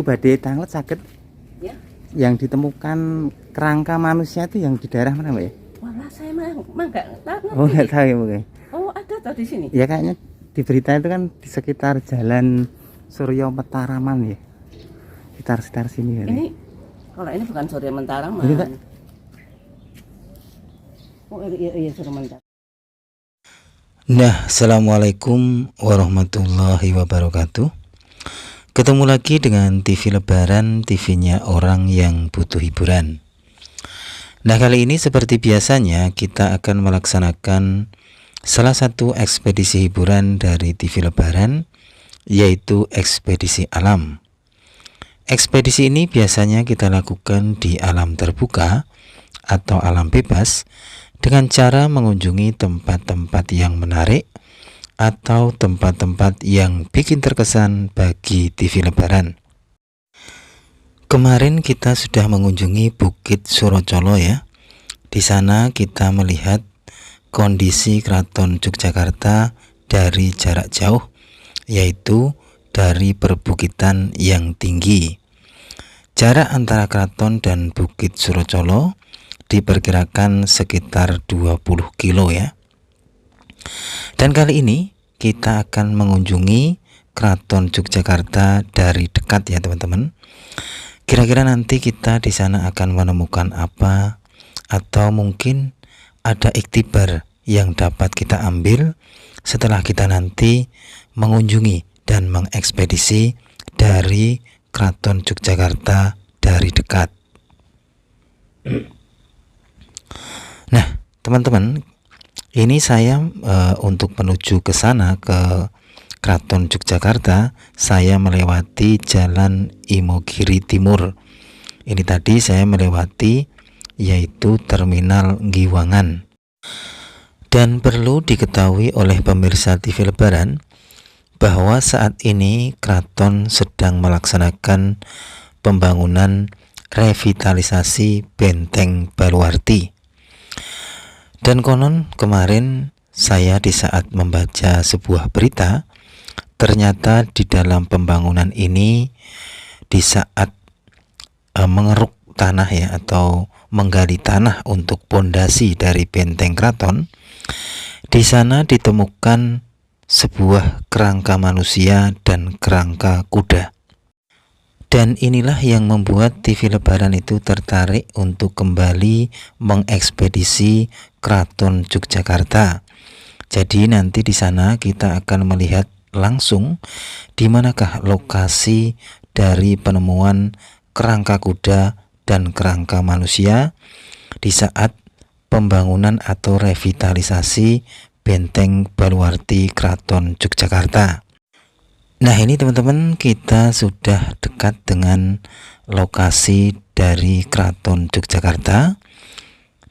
Bu, badai tanglet sakit Ya. yang ditemukan kerangka manusia itu yang di daerah mana, Mbak ya? Wah, saya mah nggak tahu. Oh, nggak tahu ya, Bu. Oh, ada tau di sini. Ya kayaknya di berita itu kan di sekitar Jalan Suryo Metaraman ya. Sekitar sini ya. Ini kalau ini bukan Surya Mentaraman. Ini, Pak. Oh, iya Surya Mentaraman. Nah, assalamualaikum warahmatullahi wabarakatuh. Ketemu lagi dengan TV Lebaran, TV-nya orang yang butuh hiburan. Nah, kali ini seperti biasanya kita akan melaksanakan salah satu ekspedisi hiburan dari TV Lebaran, yaitu ekspedisi alam. Ekspedisi ini biasanya kita lakukan di alam terbuka atau alam bebas dengan cara mengunjungi tempat-tempat yang menarik atau tempat-tempat yang bikin terkesan bagi TV Lebaran. Kemarin kita sudah mengunjungi Bukit Surocolo ya. Di sana kita melihat kondisi Keraton Yogyakarta dari jarak jauh, yaitu dari perbukitan yang tinggi. Jarak antara keraton dan Bukit Surocolo diperkirakan sekitar 20 kilo ya. Dan kali ini kita akan mengunjungi Keraton Yogyakarta dari dekat ya teman-teman. Kira-kira nanti kita di sana akan menemukan apa, atau mungkin ada iktibar yang dapat kita ambil setelah kita nanti mengunjungi dan mengekspedisi dari Keraton Yogyakarta dari dekat. Nah, teman-teman, ini saya untuk menuju ke sana, ke Keraton Yogyakarta, saya melewati Jalan Imogiri Timur. Ini tadi saya melewati yaitu Terminal Giwangan. Dan perlu diketahui oleh pemirsa TV Lebaran bahwa saat ini Keraton sedang melaksanakan pembangunan revitalisasi Benteng Baluarti. Dan konon kemarin saya di saat membaca sebuah berita, ternyata di dalam pembangunan ini di saat mengeruk tanah ya, atau menggali tanah untuk pondasi dari benteng keraton, di sana ditemukan sebuah kerangka manusia dan kerangka kuda. Dan inilah yang membuat TV Lebaran itu tertarik untuk kembali mengekspedisi Keraton Yogyakarta. Jadi nanti di sana kita akan melihat langsung di manakah lokasi dari penemuan kerangka kuda dan kerangka manusia di saat pembangunan atau revitalisasi Benteng Baluarti Keraton Yogyakarta. Nah, ini teman-teman, kita sudah dekat dengan lokasi dari Keraton Yogyakarta,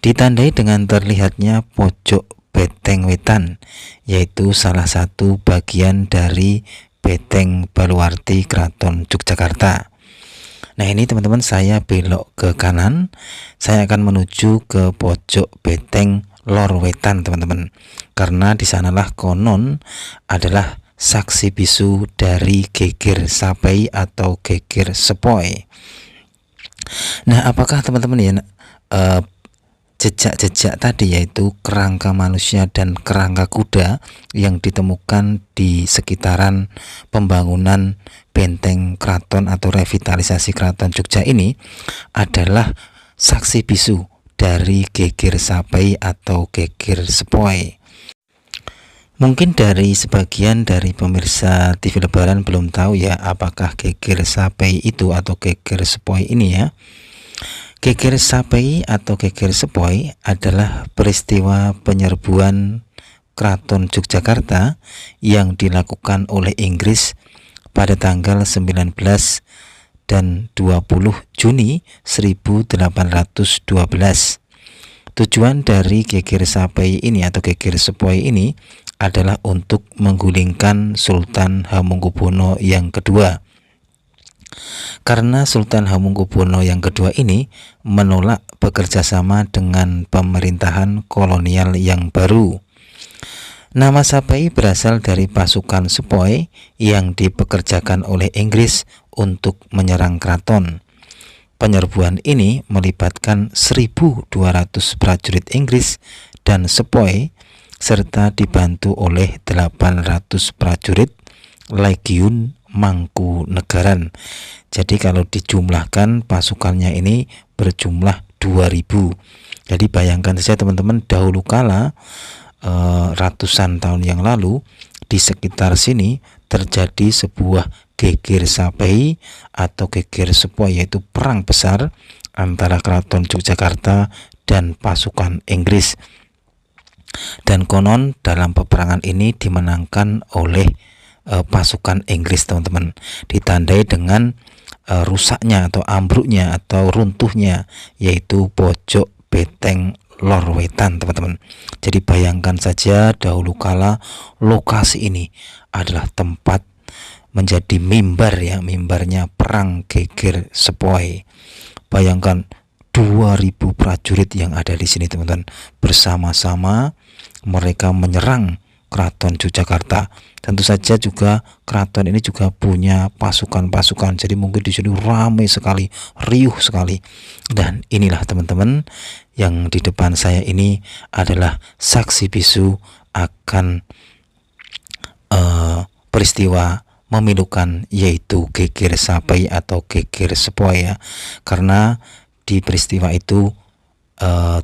ditandai dengan terlihatnya pojok Beteng Wetan, yaitu salah satu bagian dari Beteng Baluarti Keraton Yogyakarta. Nah, ini teman-teman, saya belok ke kanan, saya akan menuju ke pojok Beteng Lor Wetan teman-teman, karena di sanalah konon adalah saksi bisu dari Geger Sapei atau Geger Sepoi. Nah, apakah teman-teman ya jejak-jejak tadi, yaitu kerangka manusia dan kerangka kuda yang ditemukan di sekitaran pembangunan benteng keraton atau revitalisasi Keraton Jogja ini adalah saksi bisu dari Geger Sapei atau Geger Sepoi? Mungkin dari sebagian dari pemirsa TV Lebaran belum tahu ya apakah Geger Sapei itu atau Geger Sepoi ini ya. Geger Sapei atau Geger Sepoi adalah peristiwa penyerbuan Keraton Yogyakarta yang dilakukan oleh Inggris pada tanggal 19 dan 20 Juni 1812. Tujuan dari Geger Sapei ini atau Geger Sepoi ini adalah untuk menggulingkan Sultan Hamengkubuwono yang kedua. Karena Sultan Hamengkubuwono yang kedua ini menolak bekerja sama dengan pemerintahan kolonial yang baru. Nama Sapei berasal dari pasukan Sepoi yang dipekerjakan oleh Inggris untuk menyerang keraton. Penyerbuan ini melibatkan 1.200 prajurit Inggris dan sepoi serta dibantu oleh 800 prajurit Legiun Mangkunegaran. Jadi kalau dijumlahkan pasukannya ini berjumlah 2.000. Jadi bayangkan saja teman-teman, dahulu kala ratusan tahun yang lalu di sekitar sini terjadi sebuah geger sapei atau geger sepoi, yaitu perang besar antara Keraton Yogyakarta dan pasukan Inggris. Dan konon dalam peperangan ini dimenangkan oleh pasukan Inggris, teman-teman, ditandai dengan rusaknya atau ambruknya atau runtuhnya, yaitu pojok Beteng Lor Wetan, teman-teman. Jadi bayangkan saja dahulu kala lokasi ini adalah tempat menjadi mimbar ya, mimbarnya perang geger sepoi. Bayangkan 2.000 prajurit yang ada di sini, teman-teman, bersama-sama mereka menyerang Keraton Yogyakarta. Tentu saja juga keraton ini juga punya pasukan-pasukan. Jadi mungkin di sini ramai sekali, riuh sekali. Dan inilah teman-teman, yang di depan saya ini adalah saksi bisu akan peristiwa memilukan, yaitu geger sapei atau geger sepoi ya. Karena di peristiwa itu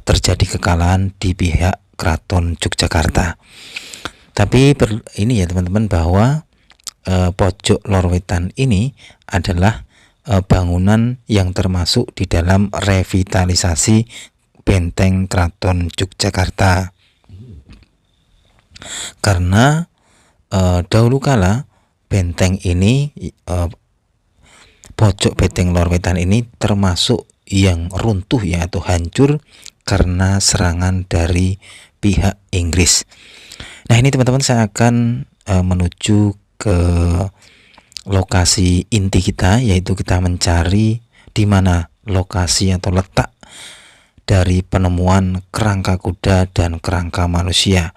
terjadi kekalahan di pihak Keraton Yogyakarta. Tapi ini ya teman-teman, bahwa pojok Lor Wetan ini adalah bangunan yang termasuk di dalam revitalisasi benteng Keraton Yogyakarta. Karena dahulu kala benteng ini, pojok benteng Lor Wetan ini termasuk yang runtuh ya, atau hancur karena serangan dari pihak Inggris. Nah ini teman-teman, saya akan menuju ke lokasi inti kita, yaitu kita mencari di mana lokasi atau letak dari penemuan kerangka kuda dan kerangka manusia.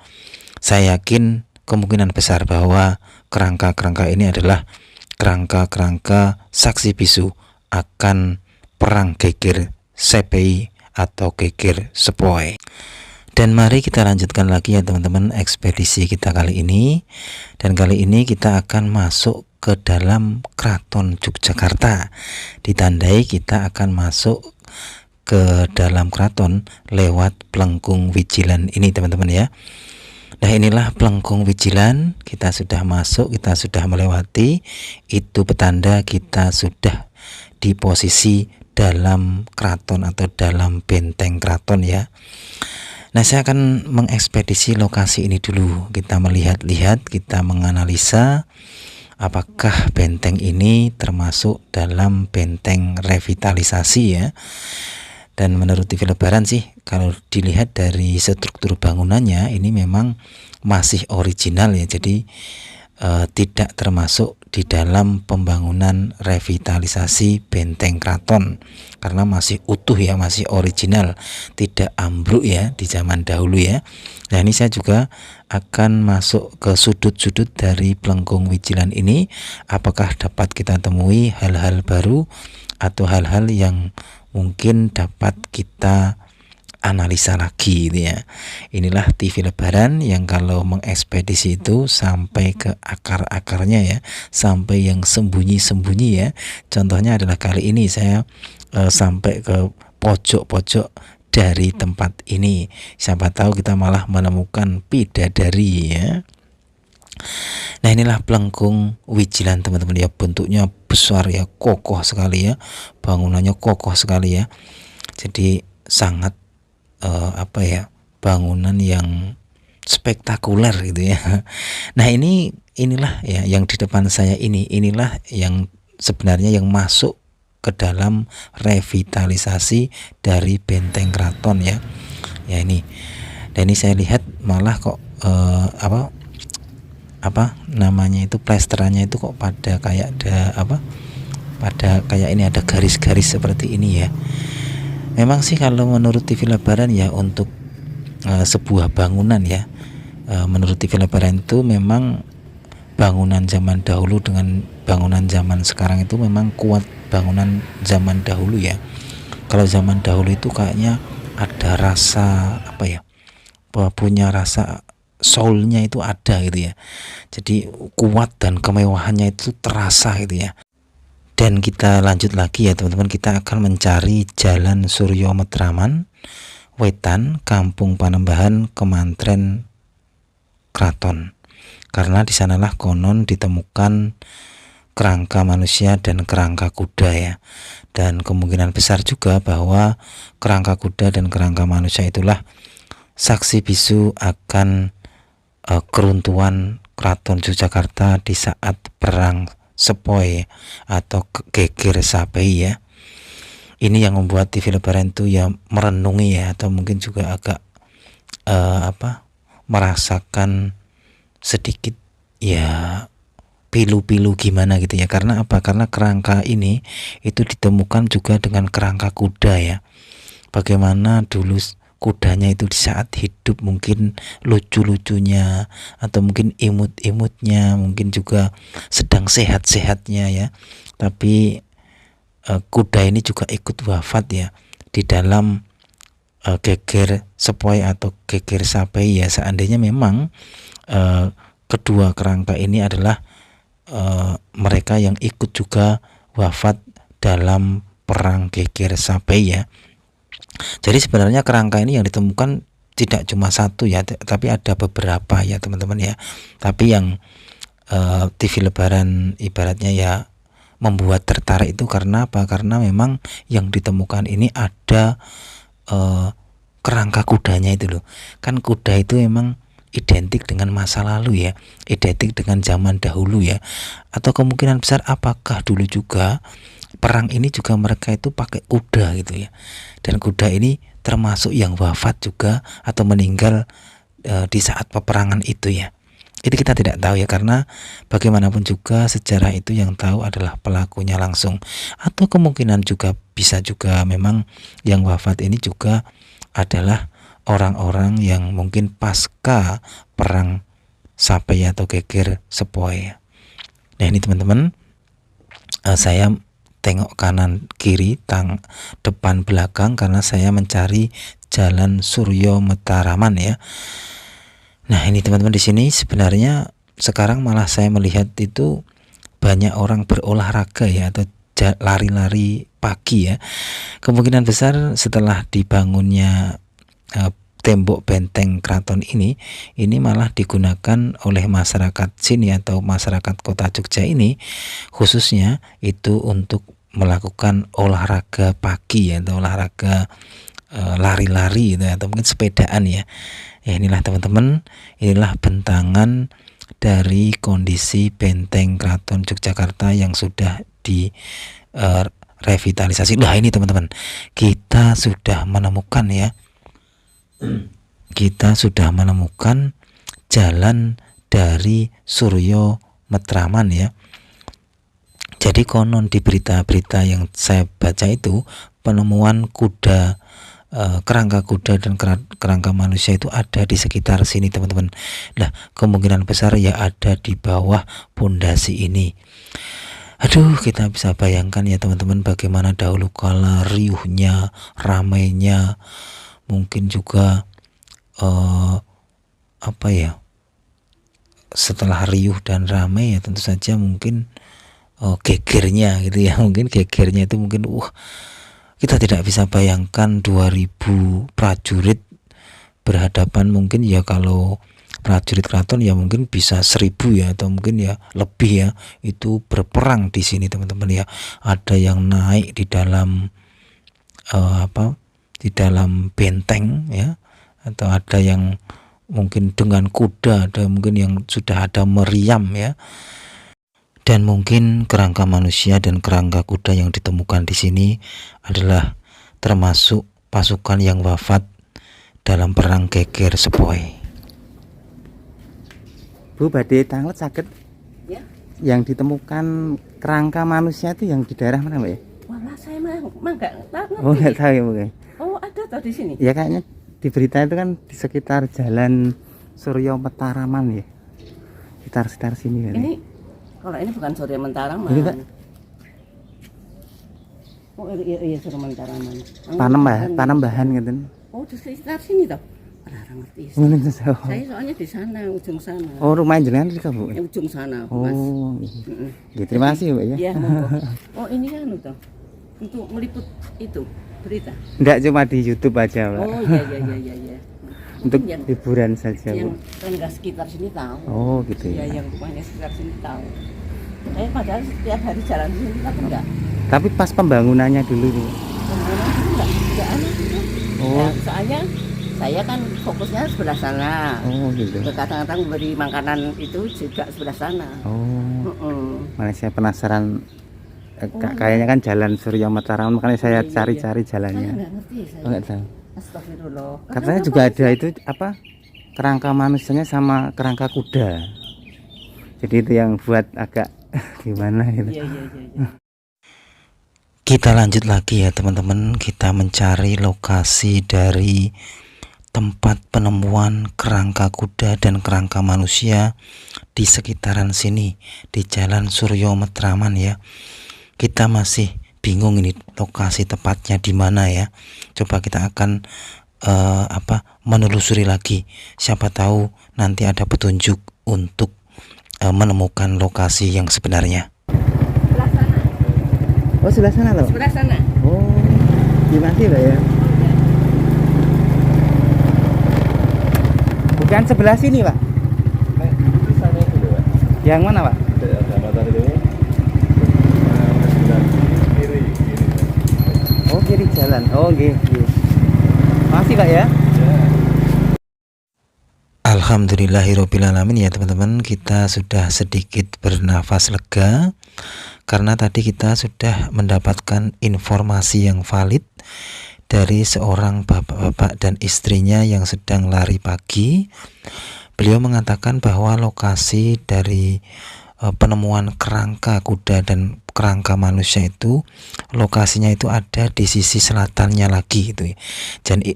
Saya yakin kemungkinan besar bahwa kerangka-kerangka ini adalah kerangka-kerangka saksi bisu akan perang geger sepei atau geger sepoi. Dan mari kita lanjutkan lagi ya teman-teman, ekspedisi kita kali ini. Dan kali ini kita akan masuk ke dalam Keraton Yogyakarta. Ditandai kita akan masuk ke dalam keraton lewat Plengkung Wijilan ini, teman-teman ya. Nah inilah Plengkung Wijilan, kita sudah masuk, kita sudah melewati. Itu petanda kita sudah di posisi dalam keraton atau dalam benteng keraton ya. Nah saya akan mengekspedisi lokasi ini dulu. Kita melihat-lihat, kita menganalisa apakah benteng ini termasuk dalam benteng revitalisasi ya. Dan menurut TV Lebaran sih, kalau dilihat dari struktur bangunannya ini memang masih original ya. Jadi tidak termasuk di dalam pembangunan revitalisasi benteng keraton, karena masih utuh ya, masih original, tidak ambruk ya di zaman dahulu ya. Nah ini saya juga akan masuk ke sudut-sudut dari Plengkung Wijilan ini, apakah dapat kita temui hal-hal baru atau hal-hal yang mungkin dapat kita analisa lagi gitu ya. Inilah TV Lebaran yang kalau mengekspedisi itu sampai ke akar-akarnya ya, sampai yang sembunyi-sembunyi ya. Contohnya adalah kali ini saya sampai ke pojok-pojok dari tempat ini. Siapa tahu kita malah menemukan bidadari ya. Nah inilah Plengkung Wijilan teman-teman ya, bentuknya besar ya, kokoh sekali ya, bangunannya kokoh sekali ya. Jadi sangat bangunan yang spektakuler gitu ya. Nah inilah ya yang di depan saya inilah yang sebenarnya yang masuk ke dalam revitalisasi dari benteng keraton ya. Ya ini. Dan ini saya lihat malah kok namanya itu plesterannya itu kok pada kayak pada kayak ini ada garis-garis seperti ini ya. Memang sih kalau menurut TV Lebaran ya, untuk sebuah bangunan ya, menurut TV Lebaran itu memang bangunan zaman dahulu dengan bangunan zaman sekarang itu memang kuat bangunan zaman dahulu ya. Kalau zaman dahulu itu kayaknya ada rasa apa ya, punya rasa soulnya itu ada gitu ya. Jadi kuat dan kemewahannya itu terasa gitu ya. Dan kita lanjut lagi ya teman-teman, kita akan mencari Jalan Suryo Matraman Wetan, Kampung Panembahan, Kemantren Kraton. Karena di sanalah konon ditemukan kerangka manusia dan kerangka kuda ya. Dan kemungkinan besar juga bahwa kerangka kuda dan kerangka manusia itulah saksi bisu akan keruntuhan Keraton Yogyakarta di saat perang Sepoi atau Geger Sapei ya. Ini yang membuat TV Lebaran itu ya merenungi ya, atau mungkin juga agak merasakan sedikit ya pilu-pilu gimana gitu ya. Karena apa? Karena kerangka ini itu ditemukan juga dengan kerangka kuda ya. Bagaimana dulu kudanya itu di saat hidup mungkin lucu-lucunya, atau mungkin imut-imutnya, mungkin juga sedang sehat-sehatnya ya. Tapi kuda ini juga ikut wafat ya di dalam Geger Sepoi atau Geger Sapei ya. Seandainya memang kedua kerangka ini adalah mereka yang ikut juga wafat dalam perang Geger Sapei ya. Jadi sebenarnya kerangka ini yang ditemukan tidak cuma satu ya, tapi ada beberapa ya teman-teman ya. Tapi yang TV Lebaran ibaratnya ya membuat tertarik itu karena apa? Karena memang yang ditemukan ini ada kerangka kudanya itu loh. Kan kuda itu memang identik dengan masa lalu ya, identik dengan zaman dahulu ya. Atau kemungkinan besar apakah dulu juga perang ini juga mereka itu pakai kuda gitu ya. Dan kuda ini termasuk yang wafat juga atau meninggal di saat peperangan itu ya. Itu kita tidak tahu ya, karena bagaimanapun juga sejarah itu yang tahu adalah pelakunya langsung. Atau kemungkinan juga bisa juga memang yang wafat ini juga adalah orang-orang yang mungkin pasca perang Sapei atau Geger Sepoi. Nah ini teman-teman, saya tengok kanan kiri, depan belakang karena saya mencari Jalan Suryo Matraman ya. Nah ini teman-teman, di sini sebenarnya sekarang malah saya melihat itu banyak orang berolahraga ya, atau lari-lari pagi ya. Kemungkinan besar setelah dibangunnya tembok benteng keraton ini malah digunakan oleh masyarakat sini atau masyarakat kota Jogja ini khususnya itu untuk melakukan olahraga pagi ya, atau olahraga lari-lari gitu, atau mungkin sepedaan ya. Ya inilah teman-teman, inilah bentangan dari kondisi benteng Keraton Yogyakarta yang sudah di revitalisasi. Nah ini teman-teman, kita sudah menemukan ya, kita sudah menemukan jalan dari Suryo Matraman ya. Jadi konon di berita-berita yang saya baca itu penemuan kuda, kerangka kuda dan kerangka manusia itu ada di sekitar sini teman-teman. Nah kemungkinan besar ya ada di bawah pondasi ini. Aduh, kita bisa bayangkan ya teman-teman bagaimana dahulu kala riuhnya, ramainya, mungkin juga apa ya, setelah riuh dan ramai ya tentu saja mungkin gegernya gitu ya, mungkin gegernya itu mungkin kita tidak bisa bayangkan 2000 prajurit berhadapan, mungkin ya kalau prajurit keraton ya mungkin bisa 1000 ya, atau mungkin ya lebih ya, itu berperang di sini teman-teman ya. Ada yang naik di dalam di dalam benteng ya, atau ada yang mungkin dengan kuda, ada mungkin yang sudah ada meriam ya. Dan mungkin kerangka manusia dan kerangka kuda yang ditemukan di sini adalah termasuk pasukan yang wafat dalam perang Geger Sepoi. Bu, badai tanglet sakit Ya. yang ditemukan kerangka manusia itu yang di daerah mana Mbak ya? Walah saya mah nggak tahu. Oh nggak tahu ya Bu ya? Oh ada tau di sini. Ya kayaknya di berita itu kan di sekitar Jalan Suryo Matraman ya. sekitar sini kan. Ini kalau ini bukan Surya Mataraman. Ini, Pak? Oh iya Surya Mataraman. Panembahan gitu. Oh di sekitar sini toh. Orang ngerti. Saya soalnya di sana, ujung sana. Oh, rumah jenengan di Bu. Ujung sana, Oh, Mas. iya. Terima kasih, Mbak ya. Iya, monggo. Oh, ini kan toh. Untuk meliput itu berita. Enggak cuma di YouTube aja, Mbak. Oh iya. Untuk yang, hiburan saja, yang Bu. tetangga sekitar sini tahu. Oh, gitu Iya, ya. yang rumahnya sekitar sini tahu. Saya padahal setiap hari jalan di sini tapi enggak. Tapi pas pembangunannya dulu itu. Pembangunan itu enggak aneh itu. Oh. Ya, soalnya saya kan fokusnya sebelah sana. Oh, gitu. Kadang-kadang beri makanan itu juga sebelah sana. Oh. Malah saya penasaran. Kayaknya kan jalan Surya Mataraman, makanya saya Iya. cari-cari Saya jalannya. enggak ngerti saya. Oh, enggak tahu. Astagfirullah. Katanya juga ada itu apa? Kerangka manusianya sama kerangka kuda. Jadi itu yang buat agak gimana gitu. Iya. Kita lanjut lagi ya teman-teman, kita mencari lokasi dari tempat penemuan kerangka kuda dan kerangka manusia di sekitaran sini, di Jalan Surya Matraman ya. Kita masih bingung ini lokasi tepatnya di mana ya. Coba kita akan menelusuri lagi. Siapa tahu nanti ada petunjuk untuk menemukan lokasi yang sebenarnya. Sebelah sana. Oh, sebelah sana loh. Sebelah sana. Oh, gimana sih, Mbak ya? Bukan sebelah sini, Pak. Di sana itu loh, Pak. Yang mana, Pak? Ada motor itu. Sebelah kiri. Oh, kiri jalan. Oh, nggih. Makasih, Pak ya. Alhamdulillahirobbilalamin ya teman-teman, kita sudah sedikit bernafas lega karena tadi kita sudah mendapatkan informasi yang valid dari seorang bapak-bapak dan istrinya yang sedang lari pagi. Beliau mengatakan bahwa lokasi dari penemuan kerangka kuda dan kerangka manusia itu lokasinya itu ada di sisi selatannya lagi gitu ya.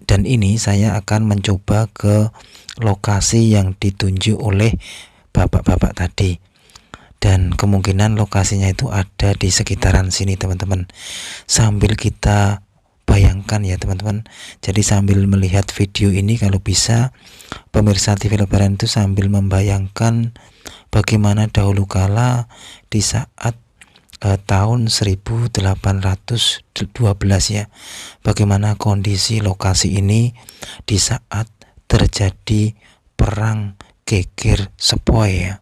Dan ini saya akan mencoba ke lokasi yang ditunjuk oleh bapak-bapak tadi, dan kemungkinan lokasinya itu ada di sekitaran sini teman-teman. Sambil kita bayangkan ya teman-teman, jadi sambil melihat video ini kalau bisa pemirsa TV Lebaran itu sambil membayangkan bagaimana dahulu kala di saat tahun 1812 ya, bagaimana kondisi lokasi ini di saat terjadi perang geger sepoi ya.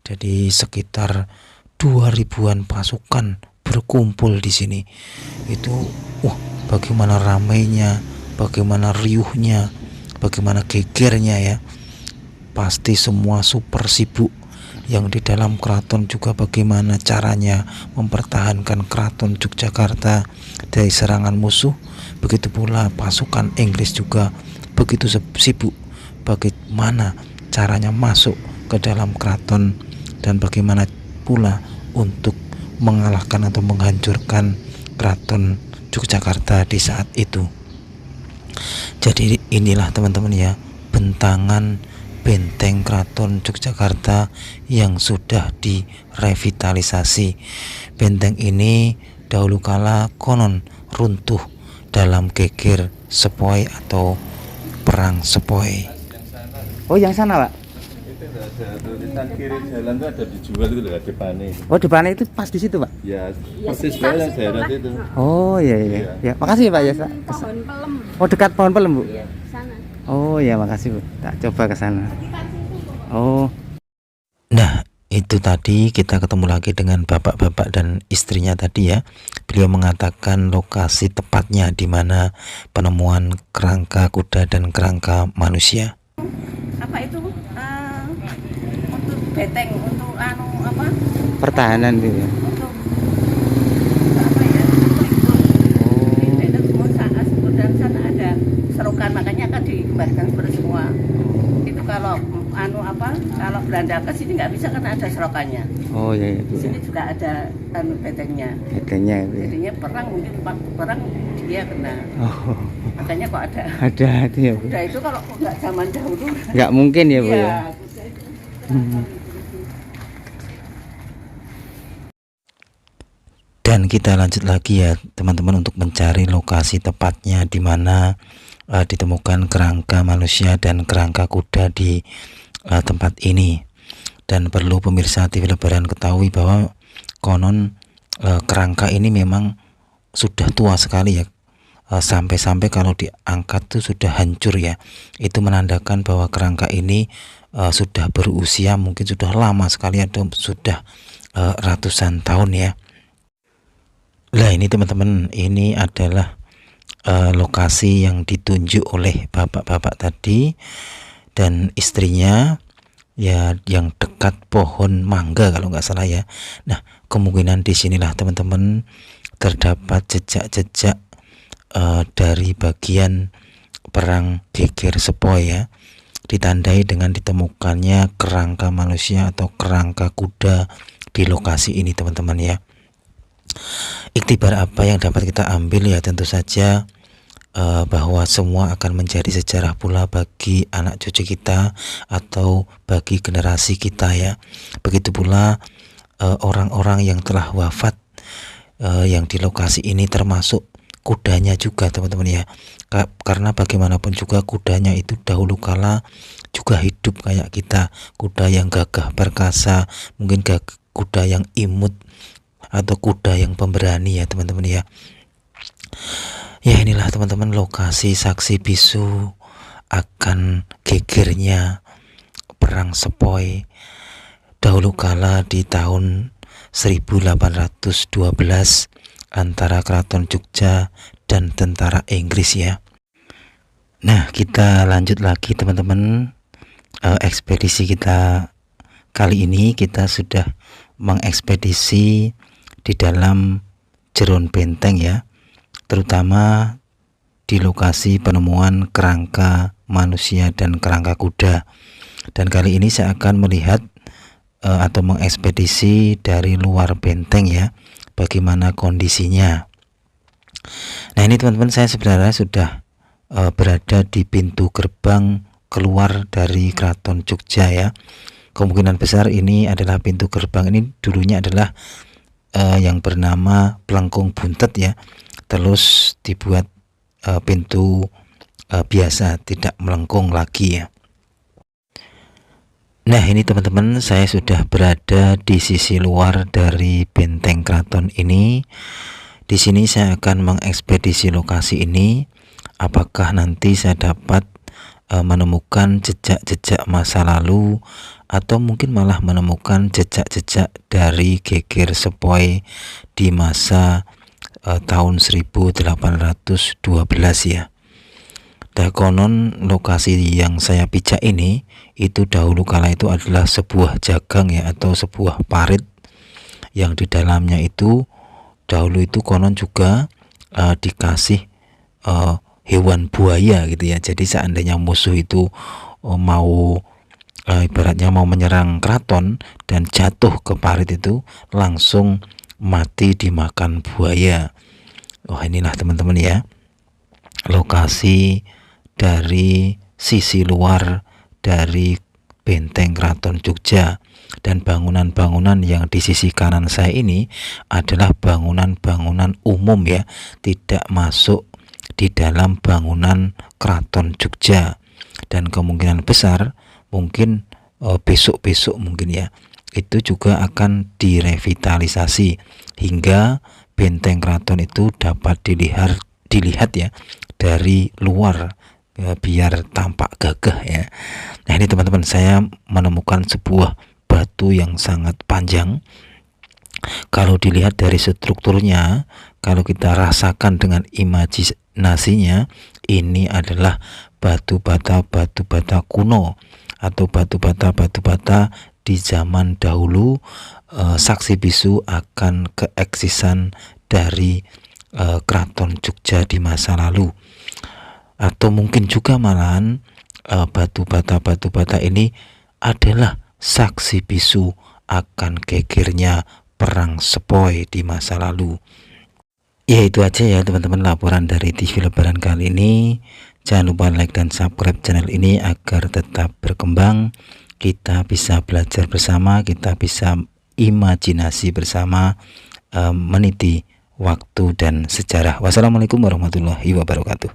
Jadi sekitar 2000-an pasukan berkumpul di sini. Itu bagaimana ramainya, bagaimana riuhnya, bagaimana gegernya ya. Pasti semua super sibuk. Yang di dalam keraton juga bagaimana caranya mempertahankan keraton Yogyakarta dari serangan musuh. Begitu pula pasukan Inggris juga begitu sibuk bagaimana caranya masuk ke dalam keraton dan bagaimana pula untuk mengalahkan atau menghancurkan keraton Yogyakarta di saat itu. Jadi inilah teman-teman ya, bentangan benteng keraton Yogyakarta yang sudah direvitalisasi. Benteng ini dahulu kala konon runtuh dalam geger sepoi atau perang sepoi. Oh, yang sana, Pak. Itu ada tulisan kiri jalan itu ada dijual itu loh, depannya. Oh, depannya itu pas di situ, Pak. Ya, persis banget yang saya lihat itu. Oh, iya. Ya, makasih, Pak ya. Pohon pelem Oh, dekat pohon pelem, Bu. sana. Oh, ya, makasih, Bu. Tak coba ke sana. Oh. Nah, itu tadi kita ketemu lagi dengan bapak-bapak dan istrinya tadi ya. Beliau mengatakan lokasi tepatnya di mana penemuan kerangka kuda dan kerangka manusia. Apa itu untuk beteng, untuk apa? Pertahanan gitu ya. Untuk apa ya? Untuk itu semua saat sebelah sana ada serokan, makanya akan digambarkan seperti semua. Itu kalau kalau Belanda ke sini nggak bisa karena ada serokannya. Oh, iya. Di sini juga ada betengnya. Betengnya itu ya. Jadinya perang, mungkin waktu perang dia kena. Oh, Makanya kok ada. ada itu ya, Bu. Udah itu kalau nggak zaman dahulu. Nggak mungkin ya, Bu ya. Iya. Dan kita lanjut lagi ya teman-teman untuk mencari lokasi tepatnya di mana ditemukan kerangka manusia dan kerangka kuda di tempat ini. Dan perlu pemirsa TV Lebaran ketahui bahwa konon kerangka ini memang sudah tua sekali ya, sampai-sampai kalau diangkat tuh sudah hancur ya. Itu menandakan bahwa kerangka ini sudah berusia, mungkin sudah lama sekali atau sudah ratusan tahun ya. Nah ini teman-teman, ini adalah lokasi yang ditunjuk oleh bapak-bapak tadi dan istrinya ya, yang dekat pohon mangga kalau nggak salah ya. Nah kemungkinan di sinilah teman-teman terdapat jejak-jejak dari bagian perang geger sepoi ya, ditandai dengan ditemukannya kerangka manusia atau kerangka kuda di lokasi ini teman-teman ya. Iktibar apa yang dapat kita ambil ya, tentu saja bahwa semua akan menjadi sejarah pula bagi anak cucu kita atau bagi generasi kita ya. Begitu pula orang-orang yang telah wafat yang di lokasi ini, termasuk kudanya juga teman-teman ya. Karena bagaimanapun juga kudanya itu dahulu kala juga hidup kayak kita, kuda yang gagah perkasa, mungkin kuda yang imut atau kuda yang pemberani ya teman-teman ya. Ya inilah teman-teman lokasi saksi bisu akan gegernya perang sepoi dahulu kala di tahun 1812 antara Keraton Jogja dan tentara Inggris ya. Nah kita lanjut lagi teman-teman, ekspedisi kita kali ini kita sudah mengekspedisi di dalam jeron benteng ya, terutama di lokasi penemuan kerangka manusia dan kerangka kuda. Dan kali ini saya akan melihat atau mengekspedisi dari luar benteng ya, bagaimana kondisinya. Nah ini teman-teman, saya sebenarnya sudah berada di pintu gerbang keluar dari Keraton Jogja ya. Kemungkinan besar ini adalah pintu gerbang ini dulunya adalah yang bernama Pelengkung Buntet ya, terus dibuat pintu biasa, tidak melengkung lagi ya. Nah ini teman-teman, saya sudah berada di sisi luar dari benteng keraton ini. Di sini saya akan mengekspedisi lokasi ini. Apakah nanti saya dapat menemukan jejak-jejak masa lalu, atau mungkin malah menemukan jejak-jejak dari geger sepoi di masa tahun 1812 ya. Dan konon lokasi yang saya pijak ini itu dahulu kala itu adalah sebuah jagang ya, atau sebuah parit yang di dalamnya itu dahulu itu konon juga dikasih hewan buaya gitu ya. Jadi seandainya musuh itu mau ibaratnya mau menyerang keraton dan jatuh ke parit itu, langsung mati dimakan buaya. Wah inilah teman-teman ya, lokasi dari sisi luar dari benteng Keraton Jogja. Dan bangunan-bangunan yang di sisi kanan saya ini adalah bangunan-bangunan umum ya, tidak masuk di dalam bangunan Keraton Jogja. Dan kemungkinan besar mungkin besok-besok mungkin ya, itu juga akan direvitalisasi hingga benteng keraton itu dapat dilihat ya dari luar ya, biar tampak gagah ya. Nah ini teman-teman, saya menemukan sebuah batu yang sangat panjang. Kalau dilihat dari strukturnya, kalau kita rasakan dengan imajinasinya, ini adalah batu bata kuno atau batu bata di zaman dahulu. Saksi bisu akan keeksisan dari Keraton Jogja di masa lalu, atau mungkin juga malahan batu bata ini adalah saksi bisu akan gegernya perang sepoi di masa lalu. Ya itu aja ya teman-teman laporan dari TV Lebaran kali ini. Jangan lupa like dan subscribe channel ini agar tetap berkembang. Kita bisa belajar bersama, kita bisa imajinasi bersama, meniti waktu dan sejarah. Wassalamualaikum warahmatullahi wabarakatuh.